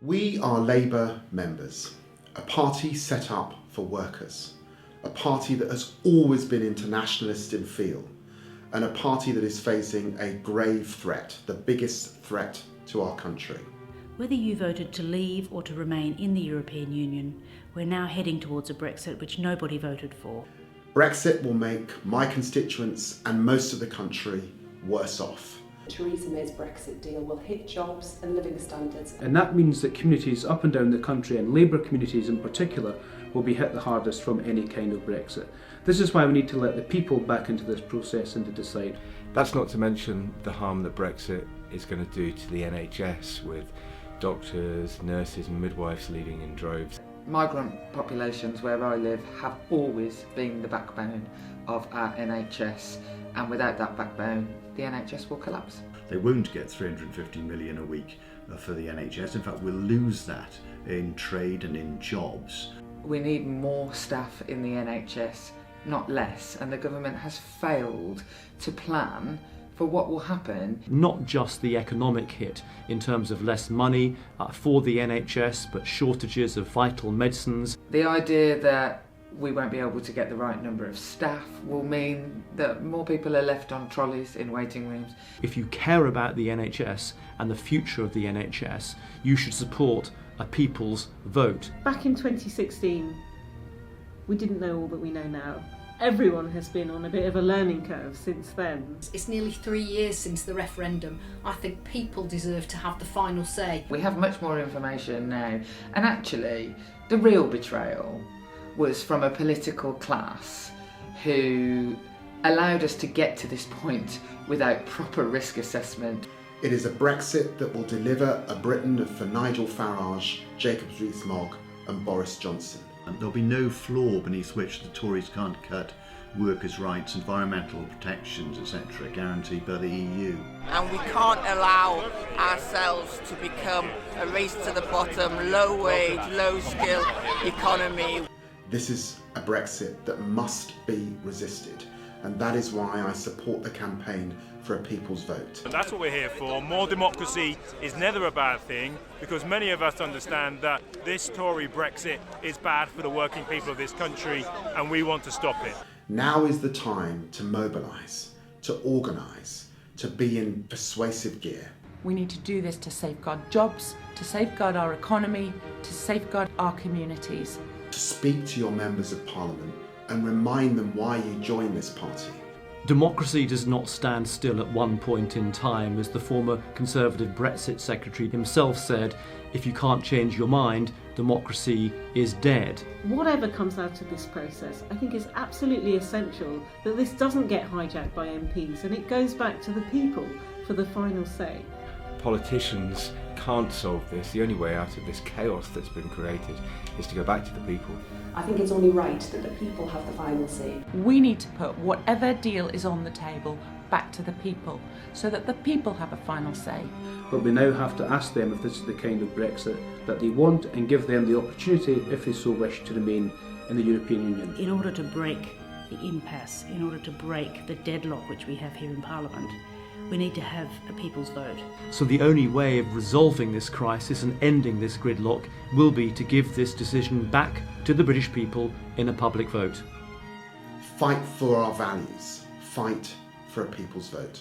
We are Labour members, a party set up for workers, a party that has always been internationalist in feel, and a party that is facing a grave threat, the biggest threat to our country. Whether you voted to leave or to remain in the European Union, we're now heading towards a Brexit which nobody voted for. Brexit will make my constituents and most of the country worse off. Theresa May's Brexit deal will hit jobs and living standards. And that means that communities up and down the country, and Labour communities in particular, will be hit the hardest from any kind of Brexit. This is why we need to let the people back into this process and to decide. That's not to mention the harm that Brexit is going to do to the NHS, with doctors, nurses and midwives leaving in droves. Migrant populations where I live have always been the backbone of our NHS, and without that backbone, the NHS will collapse. They won't get 350 million a week for the NHS. In fact, we'll lose that in trade and in jobs. We need more staff in the NHS, not less, and the government has failed to plan for what will happen. Not just the economic hit in terms of less money for the NHS, but shortages of vital medicines. The idea that we won't be able to get the right number of staff will mean that more people are left on trolleys in waiting rooms. If you care about the NHS and the future of the NHS, you should support a people's vote. Back in 2016, we didn't know all that we know now. Everyone has been on a bit of a learning curve since then. It's nearly 3 years since the referendum. I think people deserve to have the final say. We have much more information now, and actually, the real betrayal was from a political class who allowed us to get to this point without proper risk assessment. It is a Brexit that will deliver a Britain for Nigel Farage, Jacob Rees-Mogg and Boris Johnson. And there'll be no floor beneath which the Tories can't cut workers' rights, environmental protections, etc., guaranteed by the EU. And we can't allow ourselves to become a race to the bottom, low wage, low skill economy. This is a Brexit that must be resisted, and that is why I support the campaign for a people's vote. And that's what we're here for. More democracy is never a bad thing, because many of us understand that this Tory Brexit is bad for the working people of this country, and we want to stop it. Now is the time to mobilise, to organise, to be in persuasive gear. We need to do this to safeguard jobs, to safeguard our economy, to safeguard our communities. To speak to your members of Parliament and remind them why you joined this party. Democracy does not stand still at one point in time. As the former Conservative Brexit Secretary himself said, if you can't change your mind, democracy is dead. Whatever comes out of this process, I think it's absolutely essential that this doesn't get hijacked by MPs and it goes back to the people for the final say. Politicians can't solve this. The only way out of this chaos that's been created is to go back to the people. I think it's only right that the people have the final say. We need to put whatever deal is on the table back to the people, so that the people have a final say. But we now have to ask them if this is the kind of Brexit that they want, and give them the opportunity, if they so wish, to remain in the European Union. In order to break the impasse, in order to break the deadlock which we have here in Parliament, we need to have a people's vote. So the only way of resolving this crisis and ending this gridlock will be to give this decision back to the British people in a public vote. Fight for our values. Fight for a people's vote.